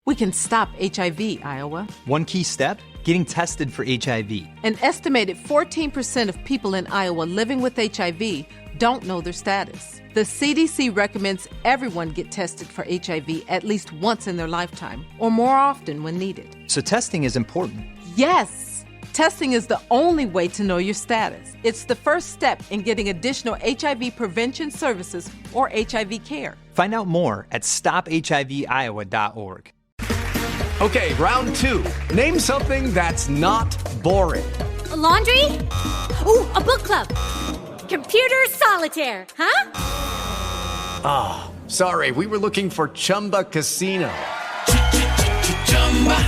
We can stop HIV, Iowa. One key step, getting tested for HIV. An estimated 14% of people in Iowa living with HIV don't know their status. The CDC recommends everyone get tested for HIV at least once in their lifetime, or more often when needed. So testing is important. Yes! Testing is the only way to know your status. It's the first step in getting additional HIV prevention services or HIV care. Find out more at stophiviowa.org. Okay, round two. Name something that's not boring. A laundry? Ooh, a book club. Computer solitaire, huh? Ah, sorry, we were looking for Chumba Casino.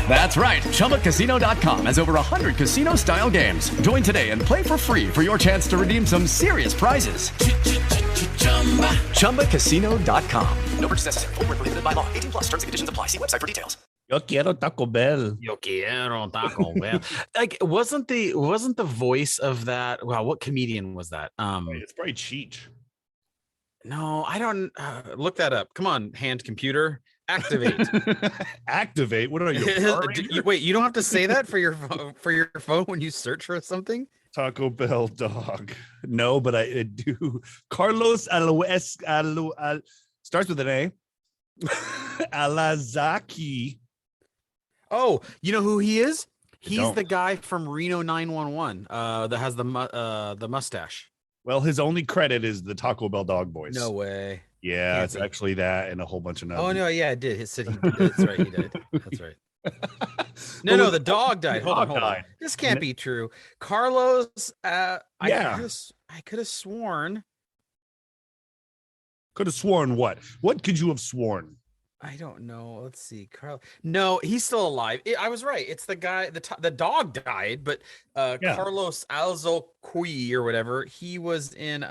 That's right, ChumbaCasino.com has over 100 casino-style games. Join today and play for free for your chance to redeem some serious prizes. ChumbaCasino.com. No purchase necessary. Void where prohibited by law. 18+ terms and conditions apply. See website for details. Yo quiero Taco Bell. Yo quiero Taco Bell. Like, wasn't the voice of that? Wow, what comedian was that? It's probably Cheech. No, I don't. Look that up. Come on, hand computer, activate. Activate. What are you? Wait, you don't have to say that for your phone when you search for something. Taco Bell dog. No, but I do. Carlos starts with an A. Alazaki. Oh, you know who he is? He's the guy from Reno 911 that has the mustache. Well, his only credit is the Taco Bell dog voice. No way. Yeah, it's actually that and a whole bunch of Oh no, yeah, it did. That's right, he did. That's right. No, the dog died. Hold on. This can't be true. Carlos, I could have sworn. Could have sworn what? What could you have sworn? I don't know. Let's see. No, he's still alive. I was right. It's the guy. The dog died, but Carlos Alzoqui or whatever. He was in he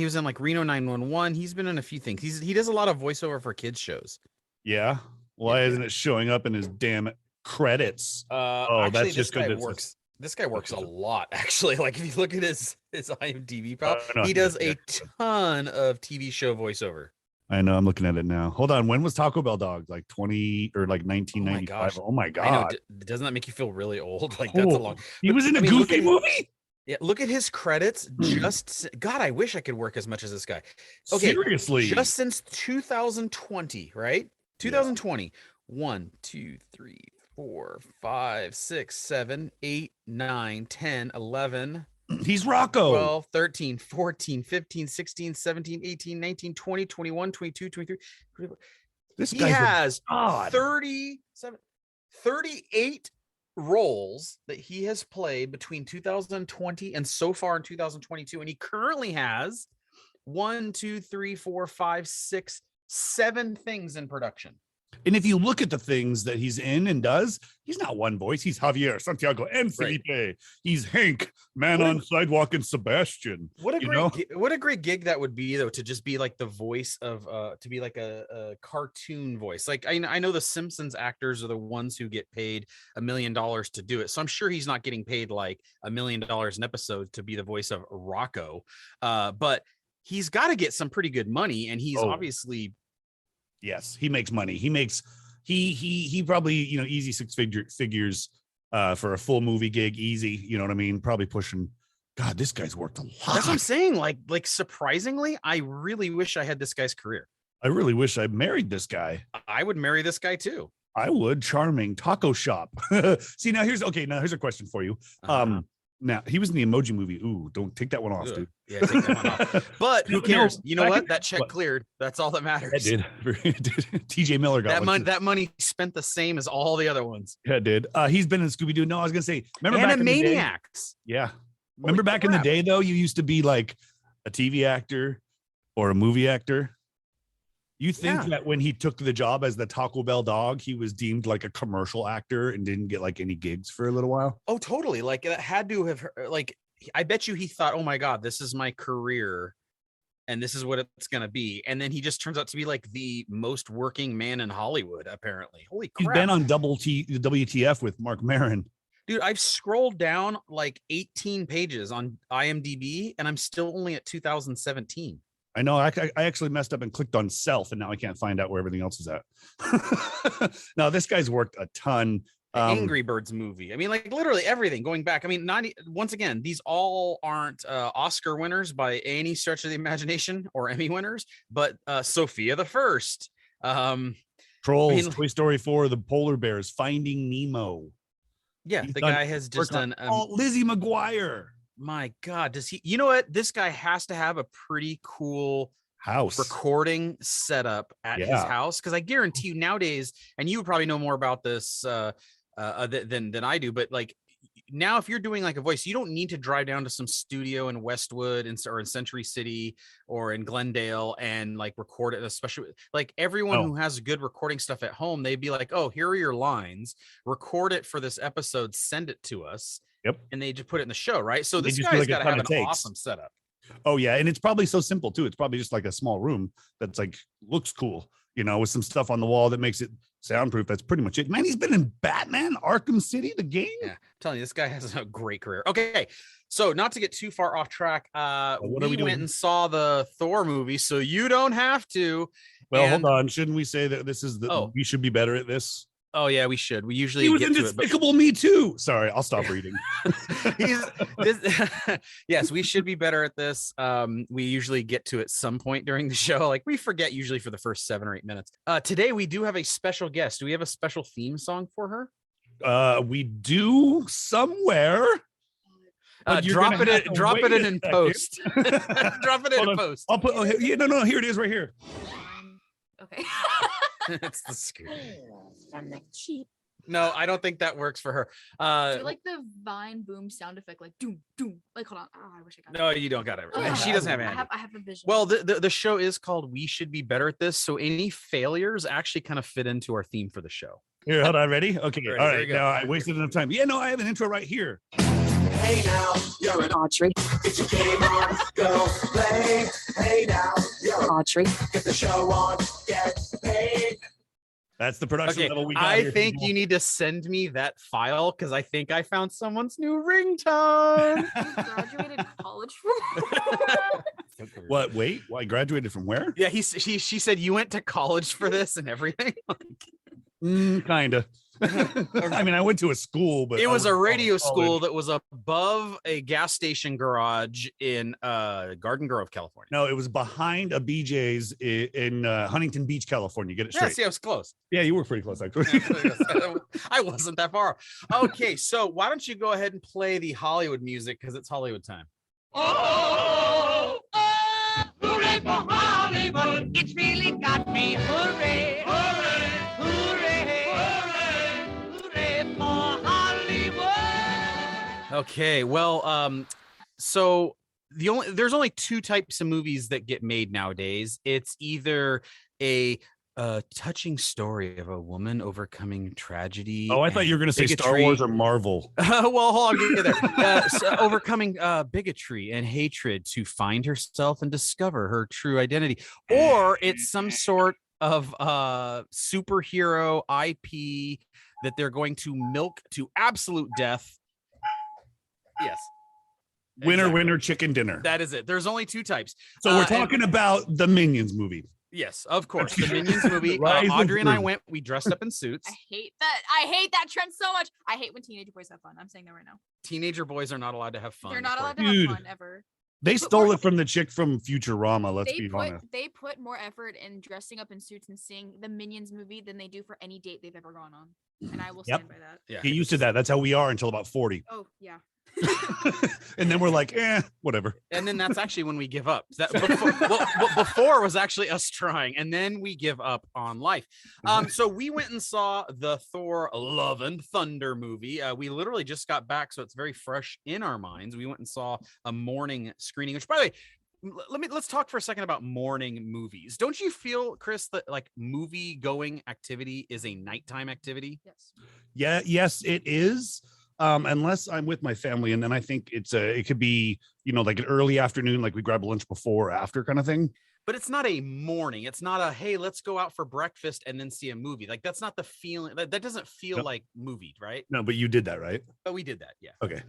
was in like Reno 911. He's been in a few things. He does a lot of voiceover for kids shows. Yeah. Why isn't it showing up in his damn credits? Actually, that's just because it works. This guy works a lot, actually. Like if you look at his IMDb pal, he does a ton of TV show voiceover. I know. I'm looking at it now. Hold on. When was Taco Bell Dog? Like 20 or like 1995? Oh my God. I know. Doesn't that make you feel really old? Like that's a long. He was in a Goofy movie. Yeah. Look at his credits. God, I wish I could work as much as this guy. Okay. Seriously. Just since 2020, right? 2020. Yeah. 1, 2, 3, 4, 5, 6, 7, 8, 9, 10, 11. He's Rocco. 12, 13, 14, 15, 16, 17, 18, 19, 20, 21, 22, 23. This guy has 38 roles that he has played between 2020 and so far in 2022. And he currently has 1, 2, 3, 4, 5, 6, 7 things in production. And if you look at the things that he's in and does, he's not one voice. He's Javier, Santiago, and Felipe. Right. He's Hank, Man on Sidewalk, and Sebastian. What a great gig that would be, though, to just be like the voice of, to be like a cartoon voice. Like I know the Simpsons actors are the ones who get paid $1 million to do it. So I'm sure he's not getting paid like $1 million an episode to be the voice of Rocco. But he's got to get some pretty good money, and he's obviously. Yes, he makes money. He probably, easy six figures for a full movie gig. Easy. You know what I mean? Probably pushing. God, this guy's worked a lot. That's what I'm saying. Like surprisingly, I really wish I had this guy's career. I really wish I married this guy. I would marry this guy too. I would. Charming taco shop. See, now here's a question for you. Now he was in the Emoji Movie. Ooh, don't take that one off, dude. Yeah, take that one off. But who cares? You know what? That check cleared. That's all that matters. It did. TJ Miller got that money spent the same as all the other ones. Yeah, it did. He's been in Scooby-Doo. No, I was gonna say, remember back in the day? Yeah. Remember back in the day though, you used to be like a TV actor or a movie actor. You think that when he took the job as the Taco Bell dog, he was deemed like a commercial actor and didn't get like any gigs for a little while? Oh, totally. Like that had to have, like, I bet you he thought, oh my God, this is my career and this is what it's going to be. And then he just turns out to be like the most working man in Hollywood, apparently. Holy crap. He's been on WTF with Mark Maron. Dude, I've scrolled down like 18 pages on IMDb and I'm still only at 2017. I know. I actually messed up and clicked on self, and now I can't find out where everything else is at. No, this guy's worked a ton. Angry Birds movie. I mean, like literally everything going back. I mean, once again, these all aren't Oscar winners by any stretch of the imagination or Emmy winners, but Sophia the First, Trolls, Toy Story 4, The Polar Bears, Finding Nemo. Yeah, the guy has just done. Lizzie McGuire. My God, does he? You know what? This guy has to have a pretty cool house recording setup at his house, because I guarantee you nowadays, and you would probably know more about this than I do, but like now, if you're doing like a voice, you don't need to drive down to some studio in Westwood or in Century City or in Glendale and like record it. Especially like everyone who has good recording stuff at home, they'd be like, oh, here are your lines, record it for this episode, send it to us. Yep. And they just put it in the show, right? So this guy's got to have an awesome setup. Oh yeah, and it's probably so simple too. It's probably just like a small room that's like looks cool, you know, with some stuff on the wall that makes it soundproof. That's pretty much it. Man, he's been in Batman, Arkham City, the game. Yeah, I'm telling you, this guy has a great career. Okay, so not to get too far off track, we went and saw the Thor movie, so you don't have to. Well, hold on. Shouldn't we say that this is we should be better at this? Oh yeah, we should. We usually he was in Despicable Me Too. Sorry, I'll stop reading. Yes, we should be better at this. We usually get to at some point during the show. Like we forget usually for the first 7 or 8 minutes. Today we do have a special guest. Do we have a special theme song for her? We do somewhere. Drop it in post. Drop it in post. I'll put. Oh, no. Here it is, right here. Okay. It's the screen. No, I don't think that works for her. Do like the Vine boom sound effect, like doom doom. Like hold on, I wish I got. No, you don't got it. Oh, she doesn't have it. I have a vision. Well, the show is called "We Should Be Better at This," so any failures actually kind of fit into our theme for the show. Here, hold on, ready? Okay, ready, all right. Now I wasted enough time. Yeah, no, I have an intro right here. Hey now, you're an Audrey. Get your game on, go play. Hey now, you're Audrey. Get the show on, get paid. That's the production level we got. I think you need to send me that file because I think I found someone's new ringtone. You graduated college from What? Wait, I graduated from where? Yeah, she said you went to college for this and everything. Kinda. I mean, I went to a school, but it was a radio school that was above a gas station garage in Garden Grove, California. No, it was behind a BJ's in Huntington Beach, California. Get it straight. Yeah, see, I was close. Yeah, you were pretty close, actually. I wasn't that far. Okay, so why don't you go ahead and play the Hollywood music because it's Hollywood time. Oh, hooray for Hollywood. It's really got me. Hooray, hooray, hooray, hooray, hooray for Hollywood. Okay, well, so there's only 2 types of movies that get made nowadays. It's either a touching story of a woman overcoming tragedy. Oh, I thought you were going to say Star Wars or Marvel. Well, hold on, I'll get there. So overcoming bigotry and hatred to find herself and discover her true identity, or it's some sort of superhero IP that they're going to milk to absolute death. Yes. Winner, chicken dinner. That is it. There's only 2 types. So we're talking about the Minions movie. Yes, of course. The Minions movie. Audrey and I went. We dressed up in suits. I hate that trend so much. I hate when teenage boys have fun. I'm saying that right now. Teenager boys are not allowed to have fun. They're not allowed to have fun ever. They stole it from the chick from Futurama. Let's be honest. They put more effort in dressing up in suits and seeing the Minions movie than they do for any date they've ever gone on. And I will stand by that. Yeah. Get used to that. That's how we are until about 40. Oh, yeah. And then we're like, whatever. And then that's actually when we give up. Before was actually us trying, and then we give up on life. So we went and saw the Thor Love and Thunder movie. We literally just got back, so it's very fresh in our minds. We went and saw a morning screening, which, by the way, let's talk for a second about morning movies. Don't you feel, Chris, that like movie going activity is a nighttime activity? Yes. Yeah, yes, it is. Unless I'm with my family, and then I think it could be, like an early afternoon, like we grab lunch before or after kind of thing. But it's not a morning. It's not a, hey, let's go out for breakfast and then see a movie. Like that's not the feeling. That doesn't feel like movie, right? No, but you did that, right? But we did that, yeah. Okay.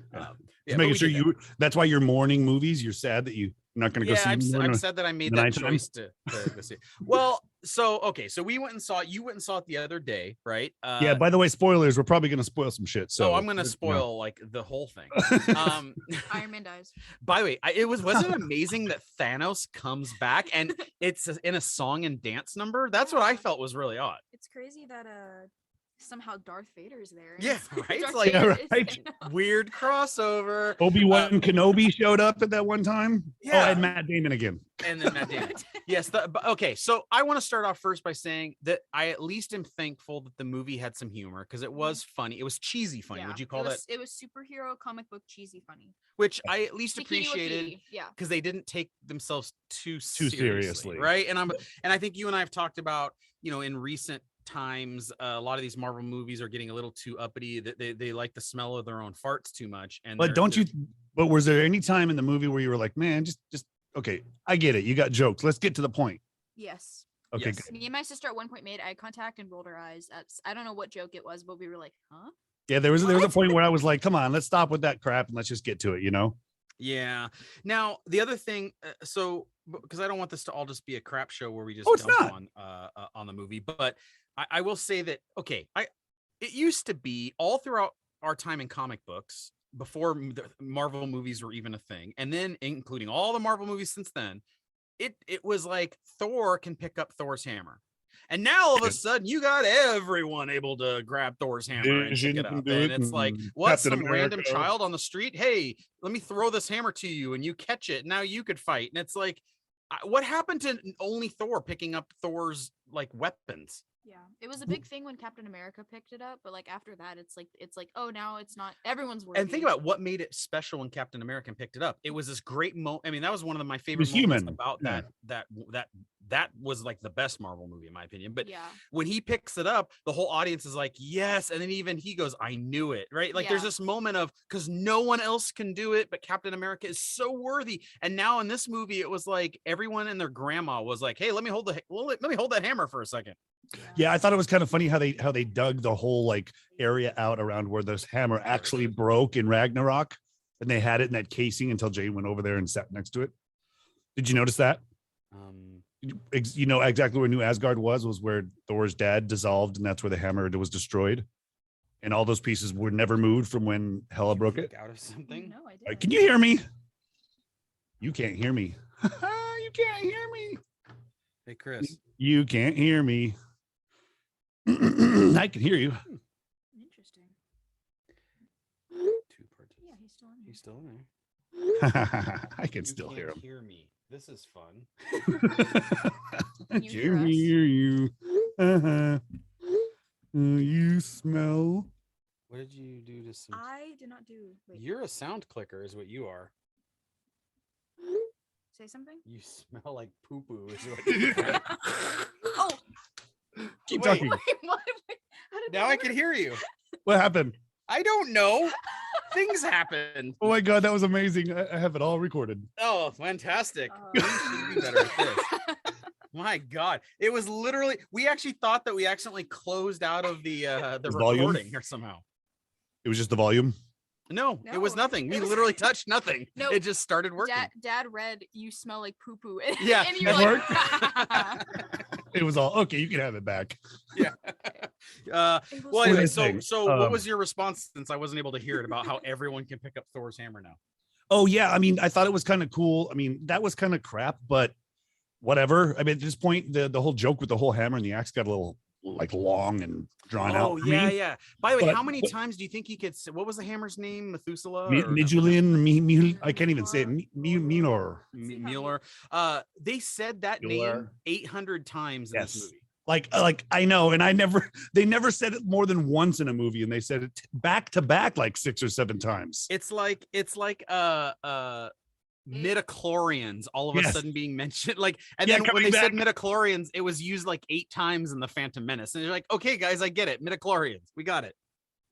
Yeah, making sure that's why your morning movies. You're sad that you not going to go see. I've said that I made that choice to go see. Well, so we went and saw it. You went and saw it the other day, right? Yeah. By the way, spoilers. We're probably going to spoil some shit. So I'm going to spoil like the whole thing. Iron Man dies. By the way, wasn't it amazing that Thanos comes back and it's in a song and dance number? That's what I felt was really odd. It's crazy that somehow Darth Vader's there. Yeah, right. Darth Like right. Weird crossover. Obi-Wan Kenobi showed up at that one time. Yeah. Oh, and Matt Damon again. And then Matt Damon. Yes. Okay. So I want to start off first by saying that I at least am thankful that the movie had some humor because it was funny. It was cheesy funny. Yeah, Would you call that? It was superhero comic book cheesy funny. Which I at least Bikini appreciated. Wikini, yeah. Because they didn't take themselves too seriously, right? And I think you and I have talked about, in recent times, a lot of these Marvel movies are getting a little too uppity. That they like the smell of their own farts too much. And but but was there any time in the movie where you were like, man, just okay, I get it. You got jokes. Let's get to the point. Yes. Okay. Yes. Good. Me and my sister at one point made eye contact and rolled our eyes. I don't know what joke it was, but we were like, huh? Yeah, there was a point where I was like, come on, let's stop with that crap and let's just get to it, Yeah. Now the other thing, because I don't want this to all just be a crap show where we just dump on the movie, but I will say that it used to be all throughout our time in comic books before the Marvel movies were even a thing, and then including all the Marvel movies since then, it was like Thor can pick up Thor's hammer. And now all of a sudden you got everyone able to grab Thor's hammer and pick it up. And it's like, what, some random child on the street? Hey, let me throw this hammer to you and you catch it. Now you could fight. And it's like, what happened to only Thor picking up Thor's like weapons? Yeah, it was a big thing when Captain America picked it up, but like after that, it's like, oh, now it's not everyone's worthy. And think about what made it special when Captain America picked it up. It was this great moment. I mean, that was one of my favorite moments about that was like the best Marvel movie in my opinion. But when he picks it up, the whole audience is like, yes. And then even he goes, I knew it, right? Like there's this moment of, because no one else can do it, but Captain America is so worthy. And now in this movie, it was like everyone and their grandma was like, hey, let me hold that hammer for a second. Yeah, I thought it was kind of funny how they dug the whole like area out around where this hammer actually broke in Ragnarok, and they had it in that casing until Jay went over there and sat next to it. Did you notice that? You know exactly where New Asgard was where Thor's dad dissolved, and that's where the hammer was destroyed, and all those pieces were never moved from when Hela broke it. Out of something? No, I didn't. Can you hear me? You can't hear me. You can't hear me. Hey, Chris. You can't hear me. I can hear you. Interesting. Two parts. Yeah, he's still in there. He's still in there. I can still hear him. Hear me. This is fun. Can you I hear us? you. You smell. What did you do to some? I did not do. Wait, You're a sound clicker, is what you are. say something. You smell like poo poo. Is what you are. Oh, Keep talking. wait, how did Now that I work? can hear you. What happened? I don't know. Things happen. Oh my god, that was amazing. I have it all recorded. Oh, fantastic. Oh. We should be better at this. My God, it was literally. We actually thought that we accidentally closed out of the volume? recording or somehow. It was just the volume. No, it was No, nothing. We it was- literally touched nothing. No, it just started working. Dad read you smell like poo poo. Yeah, and you're that like, It was all okay. You can have it back. Yeah. Well, What anyway, did I say? so what was your response since I wasn't able to hear it about how everyone can pick up Thor's hammer now? Oh yeah, I mean, I thought it was kind of cool. I mean, that was kind of crap, but whatever. I mean, at this point, the whole joke with the whole hammer and the axe got a little like long and drawn out. Oh for yeah, me. yeah. By the way, But- how many times do you think he could? What was the hammer's name? Methuselah? or- Midjulian, I can't even say it. Minor. Mueller. They said that name Mueller. 800 times in this Yes. movie. Like I know, and they never said it more than once in a movie, and they said it back to back like 6 or 7 times. It's like midichlorians all of a Yes. sudden being mentioned, like, and Yeah, then when coming they said back. midichlorians, it was used like 8 times in the Phantom Menace, and they're like, okay guys, I get it, midichlorians, we got it.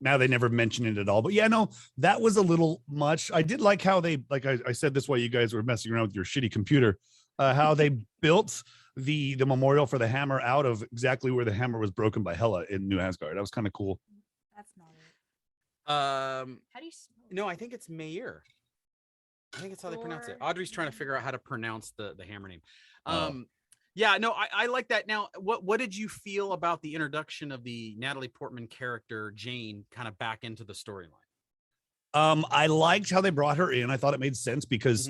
Now they never mention it at all, but yeah, no, that was a little much. I did like how they, like I said this while you guys were messing around with your shitty computer, how they built the memorial for the hammer out of exactly where the hammer was broken by Hela in New Asgard. That was kind of cool. that's not it. How How do you smell? No, I think it's Mayer. I think it's how they pronounce it. Thor. Audrey's trying to figure out how to pronounce the hammer name. Yeah, no, I like that. Now, what did you feel about the introduction of the Natalie Portman character Jane kind of back into the storyline? I liked how they brought her in. I thought it made sense because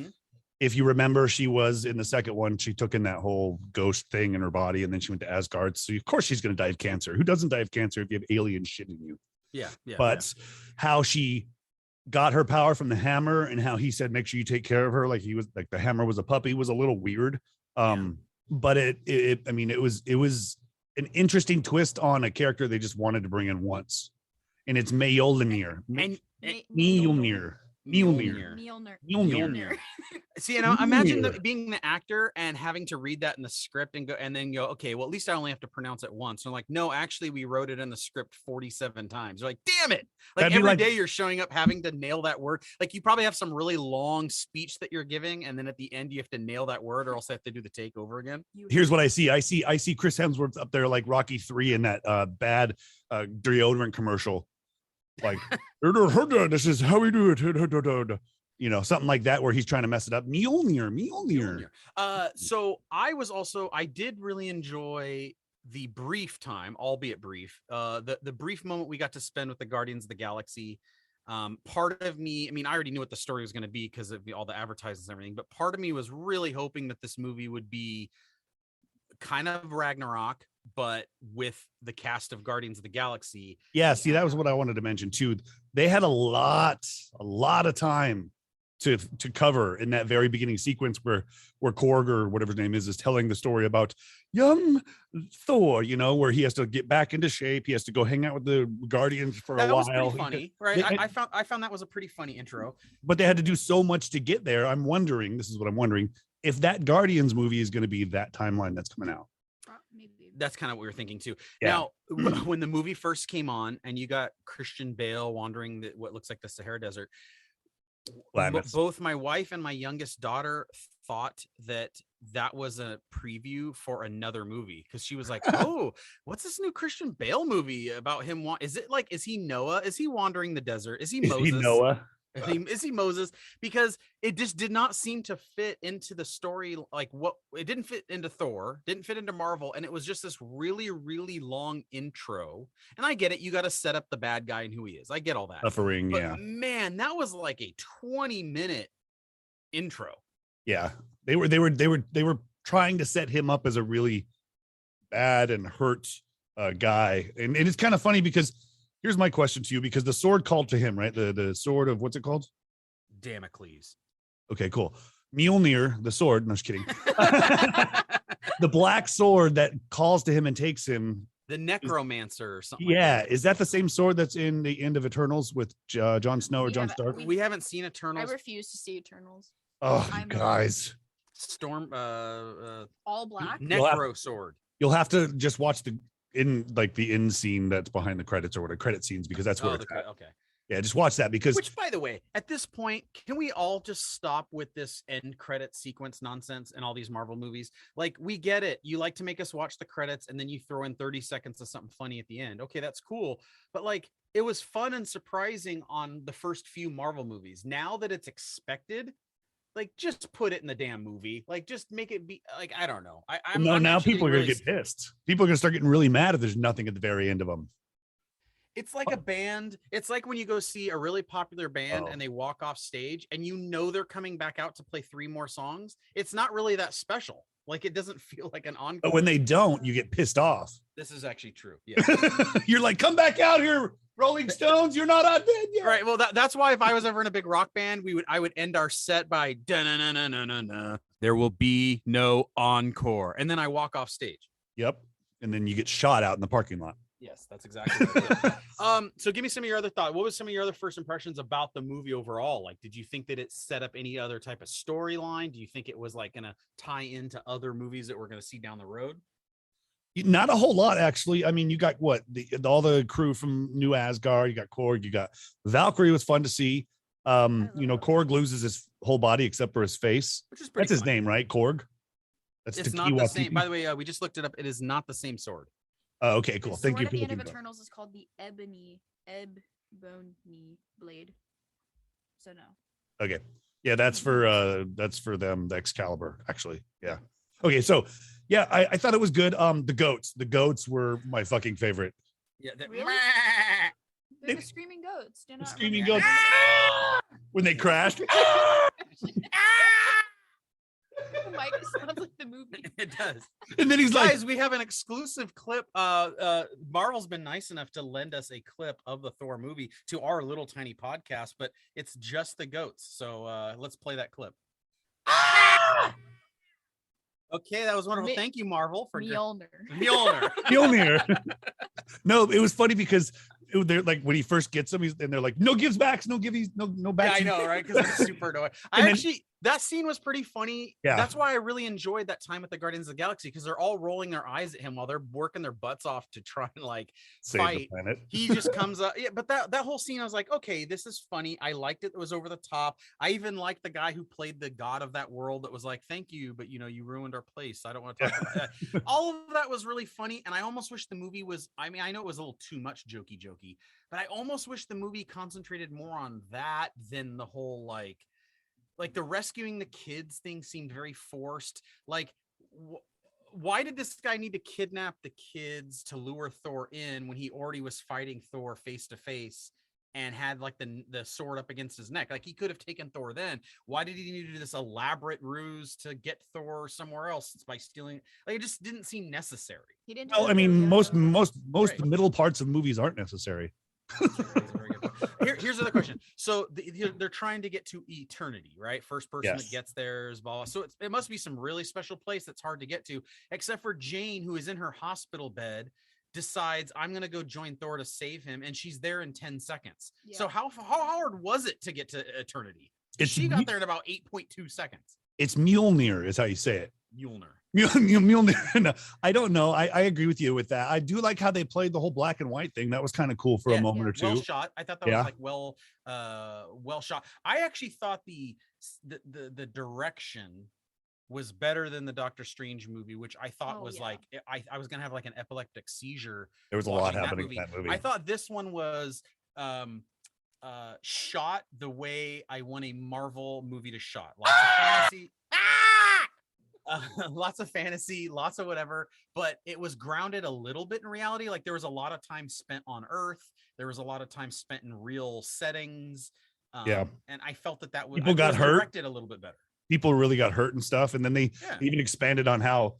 if you remember, she was in the second one, she took in that whole ghost thing in her body, and then she went to Asgard. So of course she's going to die of cancer. Who doesn't die of cancer if you have alien shit in you? Yeah. But how she got her power from the hammer, and how he said, make sure you take care of her. Like he was like the hammer was a puppy, was a little weird. But it was an interesting twist on a character they just wanted to bring in once. And it's Mjolnir. Mjolnir. See, imagine being the actor and having to read that in the script and go, okay, well, at least I only have to pronounce it once. And I'm like, no, actually, we wrote it in the script 47 times. You're like, damn it. Like every day you're showing up having to nail that word. Like you probably have some really long speech that you're giving. And then at the end, you have to nail that word or else I have to do the take over again. Here's what I see. I see Chris Hemsworth up there like Rocky 3 in that bad deodorant commercial. Like, this is how we do it. You know, something like that where he's trying to mess it up. Mjolnir. So I did really enjoy the brief time, albeit brief, the brief moment we got to spend with the Guardians of the Galaxy. Part of me, I mean, I already knew what the story was going to be because of all the advertisements and everything, but part of me was really hoping that this movie would be kind of Ragnarok, but with the cast of Guardians of the Galaxy. Yeah, see, that was what I wanted to mention too. They had a lot of time to cover in that very beginning sequence where Korg or whatever his name is telling the story about young Thor, you know, where he has to get back into shape. He has to go hang out with the Guardians for a while. That was pretty funny, right? I found that was a pretty funny intro. But they had to do so much to get there. I'm wondering if that Guardians movie is going to be that timeline that's coming out. That's kind of what we were thinking too. Yeah. Now, when the movie first came on and you got Christian Bale wandering what looks like the Sahara Desert, both my wife and my youngest daughter thought that was a preview for another movie because she was like, oh, what's this new Christian Bale movie about him? Is he Noah? Is he wandering the desert? Is he Moses? Is he Noah? Is he Moses? Because it just did not seem to fit into the story. Like it didn't fit into Thor, didn't fit into Marvel. And it was just this really, really long intro. And I get it. You got to set up the bad guy and who he is. I get all that. Suffering, but yeah. Man, that was like a 20-minute intro. Yeah. They were trying to set him up as a really bad and hurt guy. And it's kind of funny because here's my question to you, because the sword called to him, right? The sword of, what's it called? Damocles. Okay, cool. Mjolnir, the sword. No, just kidding. The black sword that calls to him and takes him. The necromancer or something. Yeah. Is that the same sword that's in the end of Eternals with Jon Snow or Jon Stark? We haven't seen Eternals. I refuse to see Eternals. Oh, guys. Storm. All black. Necro sword. You'll have to just watch the end scene that's behind the credits or whatever, credit scenes, because that's where it's at. Okay. Yeah, just watch that which, by the way, at this point, can we all just stop with this end credit sequence nonsense in all these Marvel movies? Like, we get it. You like to make us watch the credits and then you throw in 30 seconds of something funny at the end. Okay, that's cool. But like, it was fun and surprising on the first few Marvel movies. Now that it's expected, like, just put it in the damn movie. Like, just make it be like, I don't know. Now people are going to get pissed. People are going to start getting really mad if there's nothing at the very end of them. It's like a band. It's like when you go see a really popular band and they walk off stage and you know they're coming back out to play 3 more songs. It's not really that special. Like, it doesn't feel like an encore. But when they don't, you get pissed off. This is actually true. Yeah. You're like, come back out here, Rolling Stones. You're not on band yet. Right. Well, that's why if I was ever in a big rock band, I would end our set by da-na-na-na-na-na. There will be no encore. And then I walk off stage. Yep. And then you get shot out in the parking lot. Yes, that's exactly what so give me some of your other thoughts. What was some of your other first impressions about the movie overall? Like, did you think that it set up any other type of storyline? Do you think it was like going to tie into other movies that we're going to see down the road? Not a whole lot, actually. I mean, you got all the crew from New Asgard. You got Korg. You got Valkyrie. Was fun to see. Korg loses his whole body except for his face. Which is pretty That's his name, right? Korg. It's not the same. By the way, we just looked it up. It is not the same sword. Oh, okay, cool. Thank you. The sword at the end of Eternals is called the Ebony blade. So no. Okay. Yeah, that's for them, the Excalibur, actually. Yeah. Okay, so yeah, I thought it was good. The goats were my fucking favorite. Yeah, Really? They're the screaming goats. Do The not screaming remember goats that. when they crashed. Oh my, it sounds like the movie. It does. And then he's Guys, we have an exclusive clip. Marvel's been nice enough to lend us a clip of the Thor movie to our little tiny podcast, but it's just the goats. So let's play that clip. Okay, that was wonderful. Thank you, Marvel, for Mjolnir. Mjolnir. No, it was funny because they're like when he first gets them, and they're like, no gives backs, no giveies, no backs. Yeah, I know, right? Because it's super annoying. That scene was pretty funny. Yeah. That's why I really enjoyed that time at the Guardians of the Galaxy, because they're all rolling their eyes at him while they're working their butts off to try and like Save fight. the planet. He just comes up. Yeah, but that whole scene, I was like, okay, this is funny. I liked it. It was over the top. I even liked the guy who played the god of that world that was like, thank you, but you ruined our place. I don't want to talk about that. All of that was really funny. And I almost wish the movie was, I mean, I know it was a little too much jokey, but I almost wish the movie concentrated more on that than the whole like the rescuing the kids thing seemed very forced. Like, why did this guy need to kidnap the kids to lure Thor in when he already was fighting Thor face to face and had like the sword up against his neck? Like, he could have taken Thor then. Why did he need to do this elaborate ruse to get Thor somewhere else by stealing? Like, it just didn't seem necessary. He didn't. Well, I mean, most of the middle parts of movies aren't necessary. Here's the other question. So they're trying to get to eternity, right? First person Yes. that gets there is blah. So it must be some really special place that's hard to get to, except for Jane, who is in her hospital bed, decides I'm going to go join Thor to save him. And she's there in 10 seconds. Yeah. So how hard was it to get to eternity? She got there in about 8.2 seconds. It's Mjolnir is how you say it. Mjolnir. No, I don't know. I agree with you with that. I do like how they played the whole black and white thing. That was kind of cool for a moment or two. Well shot. I thought that was like well shot. I actually thought the direction was better than the Doctor Strange movie, which I thought was like I was gonna have like an epileptic seizure. There was a lot happening in that movie. I thought this one was shot the way I want a Marvel movie to shot. Lots of fantasy. Lots of fantasy, lots of whatever, but it was grounded a little bit in reality. Like, there was a lot of time spent on Earth. There was a lot of time spent in real settings. And I felt that people got hurt, directed a little bit better. People really got hurt and stuff. And then they even expanded on how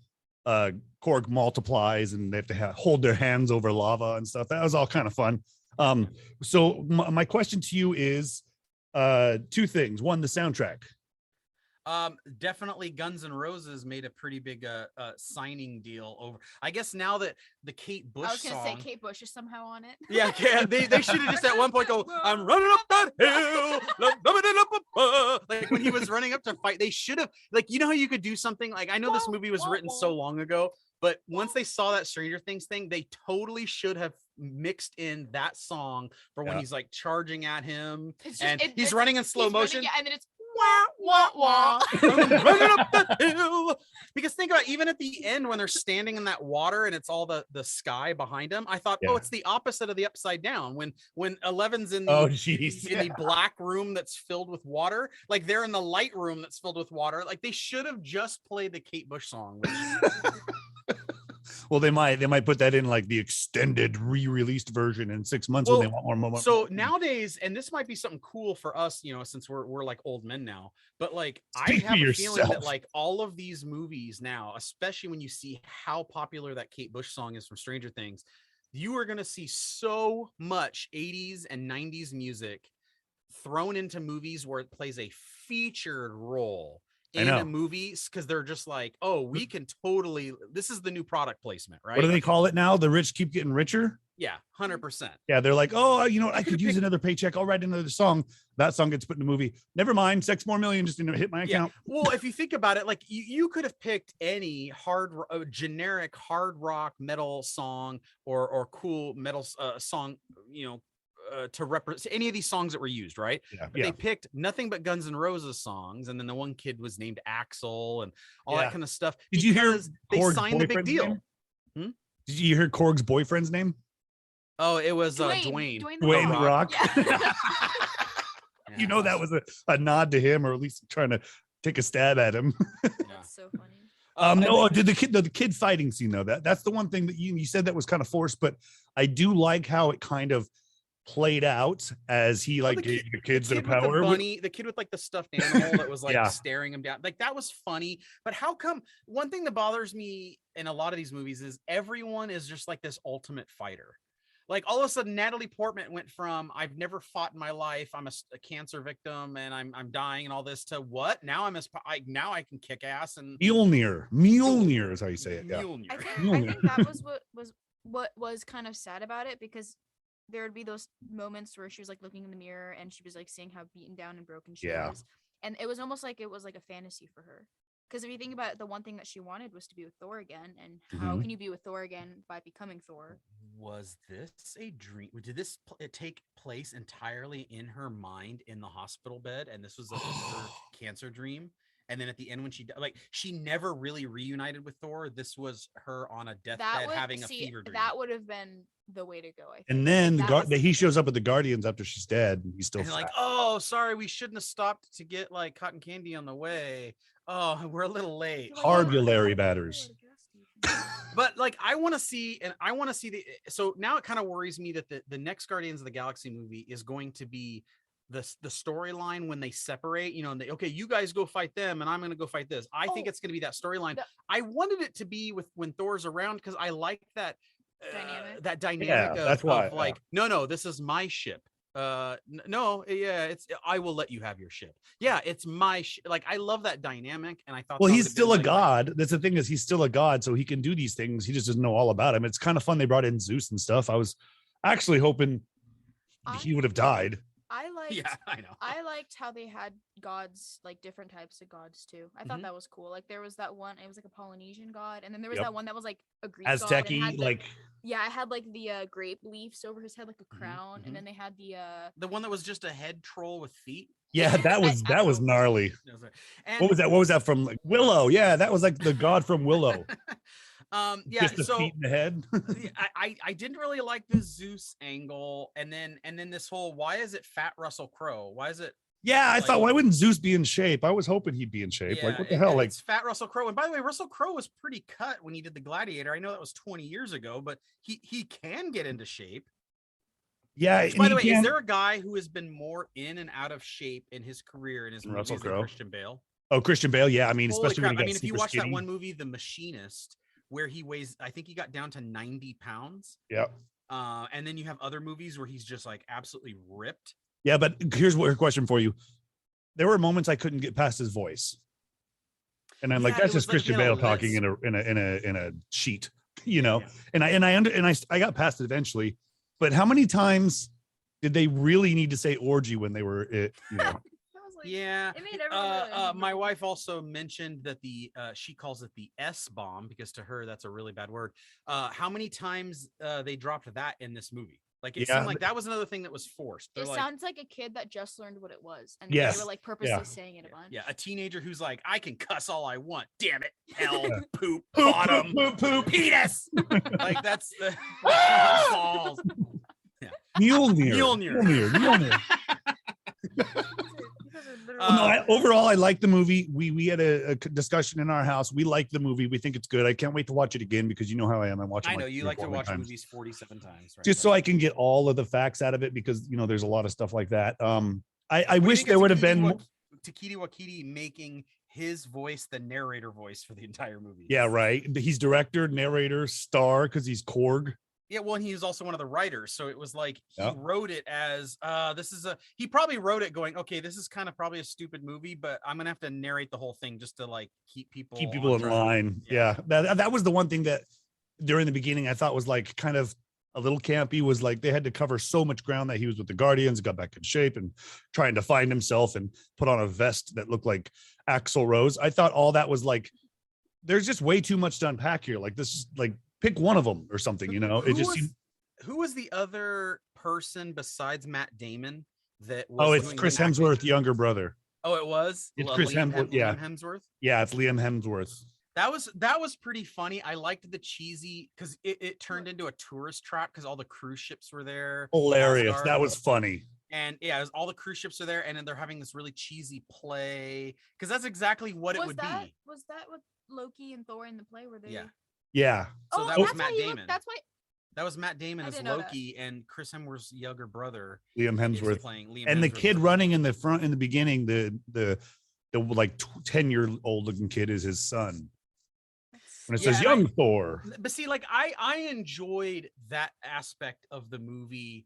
Korg multiplies and they have to hold their hands over lava and stuff. That was all kind of fun. So my question to you is two things. One, the soundtrack. Definitely Guns N' Roses made a pretty big signing deal over. I guess now that the Kate Bush I was gonna song, say Kate Bush is somehow on it. Yeah, they should have just at one point go, I'm running up that hill. Like, when he was running up to fight, they should have, like, how you could do something like, I know this movie was written so long ago, but once they saw that Stranger Things thing, they totally should have mixed in that song for when he's like charging at him and he's running in slow motion. And then it's wah, wah, wah. Running up that hill. Because think about, even at the end when they're standing in that water and it's all the sky behind them, I thought, it's the opposite of the Upside Down. When Eleven's in the black room that's filled with water, like they're in the light room that's filled with water. Like, they should have just played the Kate Bush song. Well, they might put that in like the extended re-released version in 6 months when they want more moments. So nowadays, and this might be something cool for us, since we're like old men now, but like, I have a feeling that like all of these movies now, especially when you see how popular that Kate Bush song is from Stranger Things, you are going to see so much 80s and 90s music thrown into movies where it plays a featured role in a movie, because they're just like, oh, we can totally, this is the new product placement, right? What do they call it now? The rich keep getting richer? Yeah, 100%. Yeah, they're like, oh, I could use another paycheck. I'll write another song. That song gets put in the movie. Never mind, 6 more million just hit my account. Well, if you think about it, like you could have picked any generic hard rock metal song or cool metal song, to represent any of these songs that were used, right? But they picked nothing but Guns N' Roses songs, and then the one kid was named Axel and all that kind of stuff. Did you hear they signed the big deal? Did you hear Korg's boyfriend's name? Oh, it was Dwayne. Dwayne Rock. You know, that was a nod to him, or at least trying to take a stab at him. That's so funny. No, did the kid fighting scene though? That's the one thing that you said that was kind of forced, but I do like how it kind of played out as he like gave the kids their power. The kid with like the stuffed animal that was like staring him down, like that was funny. But how come one thing that bothers me in a lot of these movies is everyone is just like this ultimate fighter. Like all of a sudden, Natalie Portman went from "I've never fought in my life, I'm a cancer victim, and I'm dying," and all this to what? Now now I can kick ass and Mjolnir is how you say it. Yeah, I think that was what was kind of sad about it, because there would be those moments where she was like looking in the mirror and she was like seeing how beaten down and broken she was, and it was almost like it was like a fantasy for her. Because if you think about it, the one thing that she wanted was to be with Thor again, and how can you be with Thor again by becoming Thor? Was this a dream? Did this take place entirely in her mind in the hospital bed, and this was her cancer dream? And then at the end, when she never really reunited with Thor. This was her on a deathbed having a fever dream. That would have been the way to go, I think. And then he shows up with the Guardians after she's dead, and he's still like, "Oh, sorry, we shouldn't have stopped to get like cotton candy on the way. Oh, we're a little late." Carbulary batters. But like, I want to see so now it kind of worries me that the next Guardians of the Galaxy movie is going to be the storyline when they separate, and okay, you guys go fight them and I'm going to go fight this. I think it's going to be that storyline. I wanted it to be with when Thor's around, because I like that dynamic that's why. No, this is my ship. It's I will let you have your ship. Yeah, it's my like I love that dynamic, and I thought, well, he's still a god. That's the thing, is he's still a god, so he can do these things. He just doesn't know all about him. It's kind of fun they brought in Zeus and stuff. I was actually hoping he would have died. I liked how they had gods, like different types of gods too. I thought that was cool. Like there was that one, it was like a Polynesian god, and then there was that one that was like a Greek Aztec-y, god. like it had like the grape leaves over his head, like a crown, and then they had the one that was just a head troll with feet. Yeah, that was gnarly. And what was that from? Like Willow? Yeah, that was like the god from Willow. Just the feet in the head. I didn't really like the Zeus angle, and then this whole, why is it fat Russell Crowe? Why is it? Yeah, I thought, why wouldn't Zeus be in shape? I was hoping he'd be in shape. Yeah, like what the hell? Like it's fat Russell Crowe. And by the way, Russell Crowe was pretty cut when he did the Gladiator. I know that was 20 years ago, but he can get into shape. Yeah. Which, by the way, is there a guy who has been more in and out of shape in his career in his movies than Christian Bale? Oh, Christian Bale. Yeah, I mean, holy especially crap. when he got if you watch skinny. that one movie, The Machinist, where he weighs, I think he got down to 90 pounds. Yep. And then you have other movies where he's just like absolutely ripped. Yeah, but here's a question for you. There were moments I couldn't get past his voice, and I'm like, that's just Christian Bale talking in a sheet, And I got past it eventually. But how many times did they really need to say orgy when they were Yeah. It made everyone my wife also mentioned that she calls it the S-bomb, because to her that's a really bad word. How many times they dropped that in this movie? Like it seemed like that was another thing that was forced. It sounds like a kid that just learned what it was, and they were like purposely saying it a bunch. Yeah, a teenager who's like, I can cuss all I want. Damn it, hell, poop, bottom, poop, penis. Like that's the balls. Yeah. Mjolnir. Overall, I like the movie. We had a discussion in our house. We like the movie. We think it's good. I can't wait to watch it again, because you know how I am. I'm watching. I know you like to watch movies 47 times, right? Just so I can get all of the facts out of it, because there's a lot of stuff like that. I wish there would have been Taika Waititi making his voice the narrator voice for the entire movie. Yeah, right. He's director, narrator, star, because he's Korg. Yeah, well, and he was also one of the writers, so it was like he wrote it as he probably wrote it going, okay, this is kind of probably a stupid movie, but I'm gonna have to narrate the whole thing just to like keep people in line. Yeah. That was the one thing that during the beginning I thought was like kind of a little campy, was like they had to cover so much ground that he was with the Guardians, got back in shape and trying to find himself and put on a vest that looked like Axl Rose. I thought all that was like, there's just way too much to unpack here. Like this is like, pick one of them or something, Who was the other person besides Matt Damon that was? Oh, it's Chris Hemsworth, younger brother. Oh, it was? It's Chris Hemsworth. Yeah. Liam Hemsworth? Yeah, it's Liam Hemsworth. That was pretty funny. I liked the cheesy, because it turned into a tourist trap because all the cruise ships were there. Hilarious. That was funny. And yeah, it was, all the cruise ships are there, and then they're having this really cheesy play because that's exactly what it would be. Was that what Loki and Thor in the play? Were they? Yeah. Yeah. So that was Matt Damon. That's why. That was Matt Damon as Loki, and Chris Hemsworth's younger brother, Liam Hemsworth, playing Liam and Hemsworth. the kid running in the front in the beginning, the like 10-year-old looking kid is his son. When it says young Thor. But see, like I enjoyed that aspect of the movie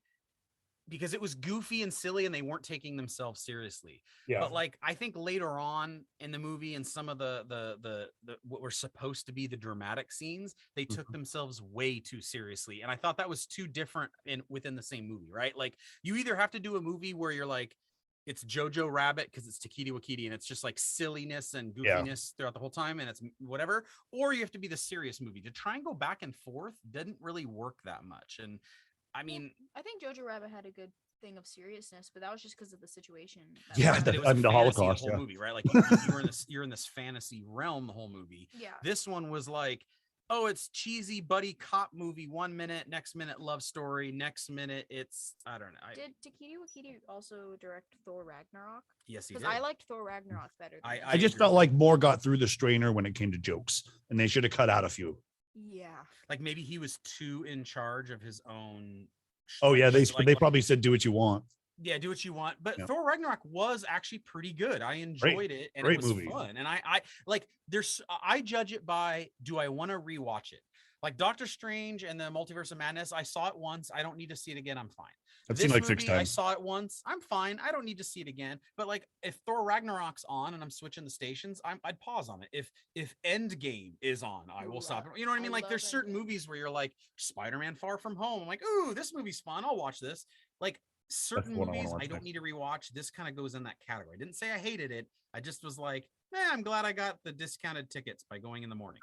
because it was goofy and silly and they weren't taking themselves seriously. Yeah. But like I think later on in the movie and some of the what were supposed to be the dramatic scenes, they took themselves way too seriously. And I thought that was too different within the same movie, right? Like you either have to do a movie where you're like, it's Jojo Rabbit because it's Takiti Wakiti and it's just like silliness and goofiness throughout the whole time and it's whatever, or you have to be the serious movie. To try and go back and forth didn't really work that much. And I mean, I think Jojo Rabbit had a good thing of seriousness, but that was just because of the situation. The Holocaust, the whole movie, right? Like you're in this fantasy realm the whole movie. Yeah. This one was like, oh, it's cheesy buddy cop movie 1 minute, next minute love story, next minute it's I don't know. Did Takiti Wakiti also direct Thor Ragnarok? Yes, he did. Because I liked Thor Ragnarok better. I just felt like more got through the strainer when it came to jokes, and they should have cut out a few. Yeah. Like maybe he was too in charge of his own. Oh yeah, they probably said do what you want. Yeah, do what you want. But Thor Ragnarok was actually pretty good. I enjoyed it, and great it was movie. fun. And I like I judge it by, do I want to rewatch it? Like Doctor Strange and the Multiverse of Madness, I saw it once. I don't need to see it again. I'm fine. I've seen like 6 times. I saw it once. I'm fine. I don't need to see it again. But like if Thor Ragnarok's on and I'm switching the stations, I'd pause on it. If Endgame is on, I will stop. You know what I mean? Like there's certain movies where you're like Spider-Man Far From Home. I'm like, ooh, this movie's fun. I'll watch this. Like certain movies I don't need to rewatch. This kind of goes in that category. I didn't say I hated it. I just was like, I'm glad I got the discounted tickets by going in the morning.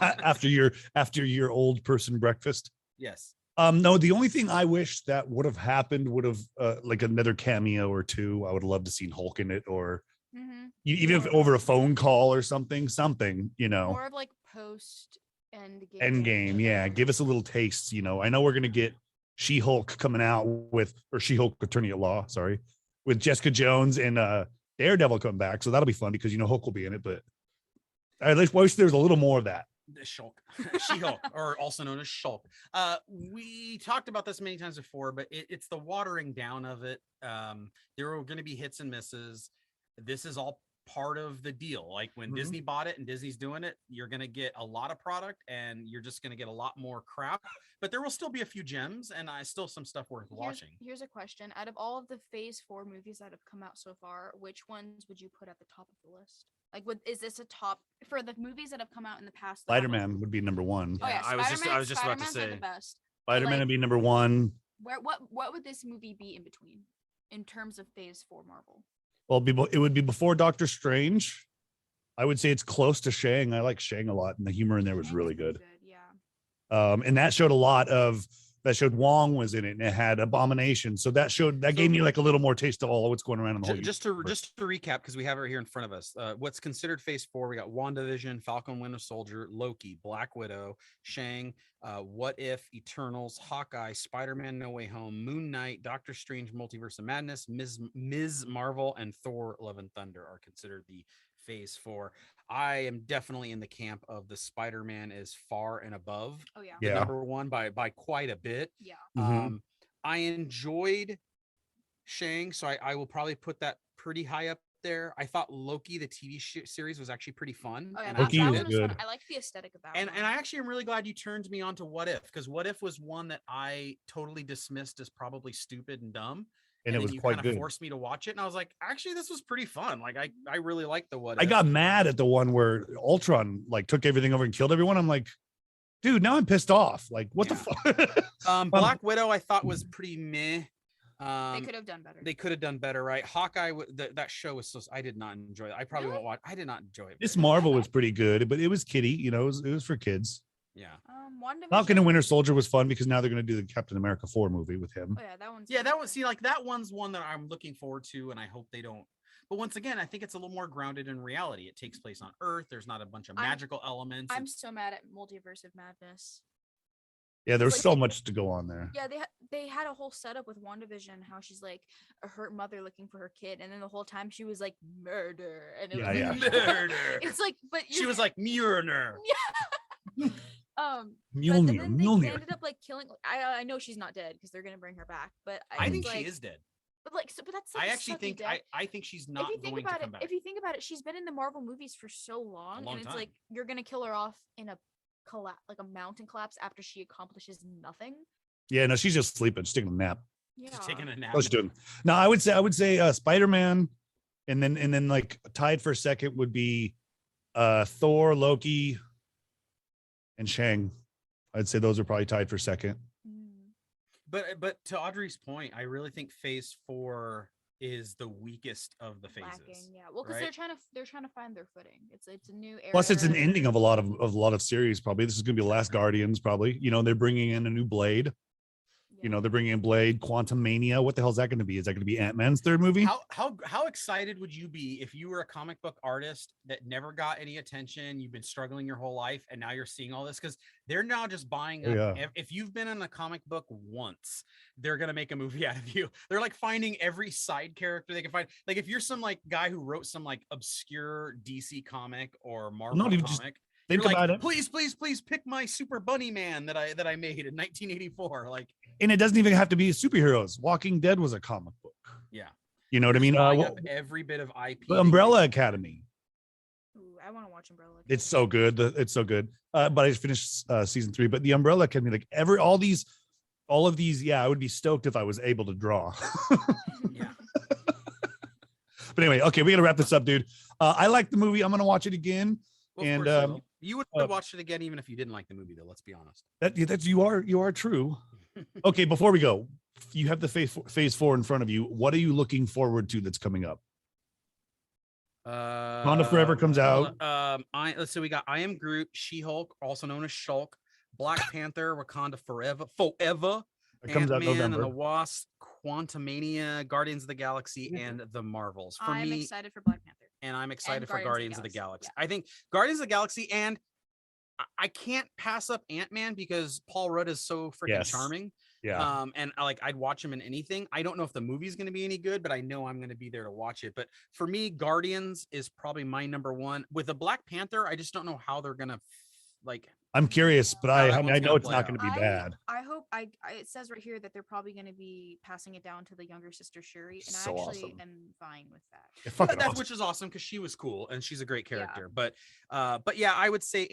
after your old person breakfast. Yes. No, the only thing I wish that would have happened would have like another cameo or two. I would have loved to seen Hulk in it, or even if over a phone call or something, you know. More of like post Endgame, yeah. Give us a little taste, you know. I know we're gonna get She-Hulk coming out or She-Hulk Attorney at Law, with Jessica Jones and Daredevil coming back, so that'll be fun because Hulk will be in it. But I wish there was a little more of that. Shulk, She-Hulk, or also known as Shulk. We talked about this many times before, but it's the watering down of it. There are going to be hits and misses. This is all part of the deal. Like when Disney bought it and Disney's doing it, you're going to get a lot of product and you're just going to get a lot more crap. But there will still be a few gems and still some stuff worth watching. Here's a question: out of all of the Phase 4 movies that have come out so far, which ones would you put at the top of the list? Like, is this a top for the movies that have come out in the past? Spider-Man would be number one. Oh yeah, I was just about to say the best. Spider-Man would be number one. What would this movie be in between, in terms of Phase 4 Marvel? Well, it would be before Doctor Strange. I would say it's close to Shang. I like Shang a lot, and the humor in there was really good. Yeah. And that showed a lot of. That showed Wong was in it, and it had Abomination. So that gave me like a little more taste of all what's going around in the whole. Just to recap, because we have it here in front of us. What's considered Phase 4? We got WandaVision, Falcon, Winter Soldier, Loki, Black Widow, Shang, What If, Eternals, Hawkeye, Spider-Man: No Way Home, Moon Knight, Doctor Strange: Multiverse of Madness, Ms. Marvel, and Thor: Love and Thunder are considered the Phase 4. I am definitely in the camp of the Spider-Man is far and above the number one by quite a bit. Yeah. I enjoyed Shang, so I will probably put that pretty high up there. I thought Loki, the TV series, was actually pretty fun. Oh, yeah, Loki was good. Fun. I like the aesthetic of that. And I actually am really glad you turned me on to What If, because What If was one that I totally dismissed as probably stupid and dumb. And it was quite good. Forced me to watch it, and I was like, actually, this was pretty fun. Like, I really liked the What If. I got mad at the one where Ultron like took everything over and killed everyone. I'm like, dude, now I'm pissed off. Like, what the fuck? Black Widow, I thought was pretty meh. They could have done better. They could have done better, right? Hawkeye, that show was so. I did not enjoy it. I probably won't watch. I did not enjoy it. This Marvel was pretty good, but it was kiddie. You know, it was for kids. Yeah. Falcon and Winter Soldier was fun because now they're going to do the Captain America 4 movie with him. Oh yeah, that one's. Yeah, that one. See, like that one's one that I'm looking forward to, and I hope they don't. But once again, I think it's a little more grounded in reality. It takes place on Earth. There's not a bunch of magical elements. I'm so mad at Multiverse of Madness. Yeah, there's so much to go on there. Yeah, they had a whole setup with WandaVision, how she's like a hurt mother looking for her kid, and then the whole time she was like murder, and it was like, murder. It's like, but She was like Mjolnir. Mjolnir. They ended up like killing. I know she's not dead because they're gonna bring her back, but I think like, she is dead. But like, but that's I actually think I think she's not going to come back. If you think about it, she's been in the Marvel movies for so long, and it's time. like you're gonna kill her off in a collapse, like a mountain collapse, after she accomplishes nothing. Yeah, no, she's just sleeping, she's taking a nap. Yeah, She's taking a nap. What's she doing? No, I would say Spider-Man, and then like tied for second would be Thor, Loki, and Shang. I'd say those are probably tied for second. But to Audrey's point, I really think Phase 4 is the weakest of the phases. Lacking, yeah. Well, because they're trying to find their footing. It's a new era. Plus, it's an ending of a lot of series. Probably this is going to be the last Guardians. Probably, they're bringing in a new Blade. Yeah. They're bringing in Blade, Quantum Mania. What the hell is that going to be? Is that going to be Ant-Man's third movie? How excited would you be if you were a comic book artist that never got any attention? You've been struggling your whole life, and now you're seeing all this because they're now just buying up. Yeah. If you've been in a comic book once, they're gonna make a movie out of you. They're like finding every side character they can find. Like if you're some like guy who wrote some like obscure DC comic or Marvel comic. Think about it. Please pick my Super Bunny Man that I made in 1984. Like, and it doesn't even have to be superheroes. Walking Dead was a comic book. Yeah, you know what I mean. Every bit of IP. Umbrella Academy. Ooh, I want to watch Umbrella Academy. It's so good. It's so good. But I just finished season 3. But the Umbrella Academy, like all of these, yeah, I would be stoked if I was able to draw. Yeah. But anyway, okay, we got to wrap this up, dude. I like the movie. I'm gonna watch it again. Well, and you would have watched it again even if you didn't like the movie, though. Let's be honest. That's you are true. Okay, before we go, you have the phase 4 in front of you. What are you looking forward to that's coming up? Wakanda Forever comes out. Let's see. We got I Am Groot, She-Hulk, also known as Shulk, Black Panther, Wakanda Forever, It comes out Ant-Man November. and the Wasp, Quantumania, Guardians of the Galaxy, and the Marvels. I'm excited for Black Panther. And I'm excited for Guardians Guardians of the Galaxy. Yeah. I think Guardians of the Galaxy, and I can't pass up Ant-Man because Paul Rudd is so freaking charming. Yeah. And I'd watch him in anything. I don't know if the movie's going to be any good, but I know I'm going to be there to watch it. But for me, Guardians is probably my number one. With the Black Panther, I just don't know how they're going to I'm curious, but I know it's not play going to be bad. I hope it says right here that they're probably going to be passing it down to the younger sister Shuri, and So I actually awesome. am fine with that. Yeah, fucking awesome. Which is awesome because she was cool and she's a great character. But yeah, I would say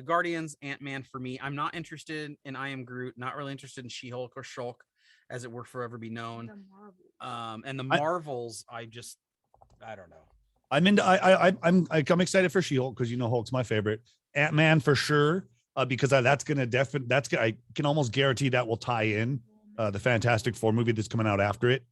Guardians, Ant-Man for me. I'm not interested in I Am Groot. Not really interested in She-Hulk or Shulk, as it will forever be known. And the Marvels, I don't know. I'm excited for She-Hulk because Hulk's my favorite. Ant-Man for sure, because I can almost guarantee that will tie in the Fantastic Four movie that's coming out after it.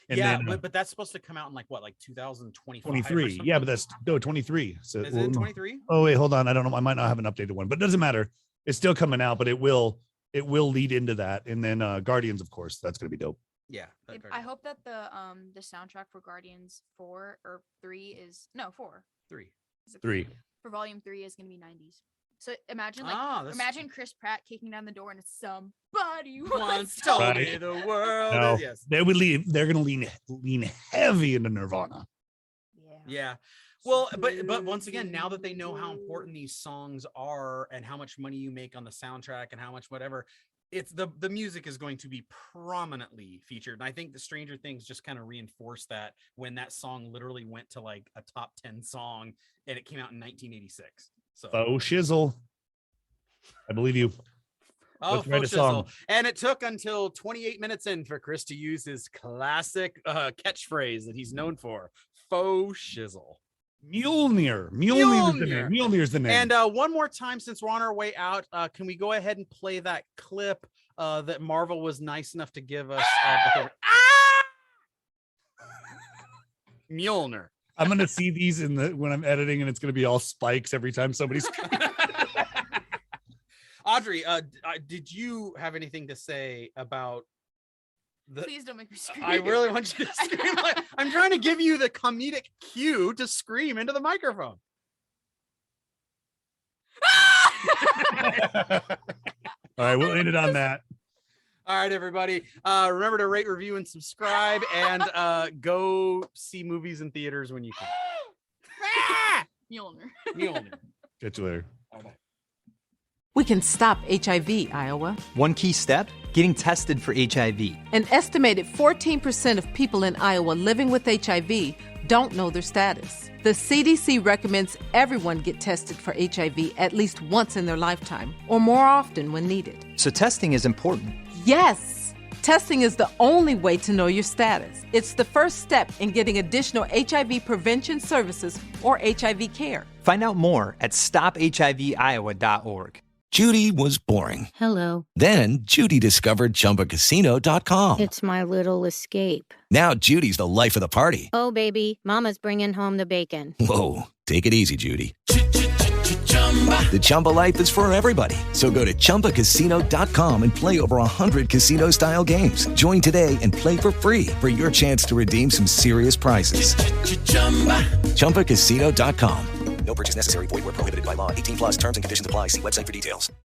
And yeah, then, but that's supposed to come out in like 2025? 23. Yeah, but that's 23. So is it 23? Oh wait, hold on. I don't know. I might not have an updated one, but it doesn't matter. It's still coming out, but it will lead into that. And then Guardians, of course, that's gonna be dope. Yeah. I hope that the soundtrack for Guardians 4 or 3 is 4. 3. 3. For volume 3 is going to be 90s. So imagine Chris Pratt kicking down the door and it's somebody once told me the world. No, Yes. they're going to lean heavy into Nirvana. Yeah. Well, but once again, now that they know how important these songs are and how much money you make on the soundtrack and how much whatever, it's the music is going to be prominently featured. And I think the Stranger Things just kind of reinforced that when that song literally went to like a top 10 song and it came out in 1986. So Faux shizzle. I believe you. Oh, faux shizzle. And it took until 28 minutes in for Chris to use his classic catchphrase that he's known for. Faux shizzle. Mjolnir's the name. And one more time, since we're on our way out, can we go ahead and play that clip that Marvel was nice enough to give us? Mjolnir. I'm gonna see these when I'm editing, and it's gonna be all spikes every time somebody's. Audrey, did you have anything to say about? Please don't make me scream. I really want you to scream. I'm trying to give you the comedic cue to scream into the microphone. All right, we'll end it on that. All right, everybody. Remember to rate, review, and subscribe, and go see movies in theaters when you can. Mjolnir. Catch you later. Bye-bye. We can stop HIV, Iowa. One key step, getting tested for HIV. An estimated 14% of people in Iowa living with HIV don't know their status. The CDC recommends everyone get tested for HIV at least once in their lifetime, or more often when needed. So testing is important. Yes! Testing is the only way to know your status. It's the first step in getting additional HIV prevention services or HIV care. Find out more at stopHIViowa.org. Judy was boring. Hello. Then Judy discovered ChumbaCasino.com. It's my little escape. Now Judy's the life of the party. Oh, baby, mama's bringing home the bacon. Whoa, take it easy, Judy. The Chumba life is for everybody. So go to ChumbaCasino.com and play over 100 casino-style games. Join today and play for free for your chance to redeem some serious prizes. ChumbaCasino.com. No purchase necessary. Void where prohibited by law. 18 plus terms and conditions apply. See website for details.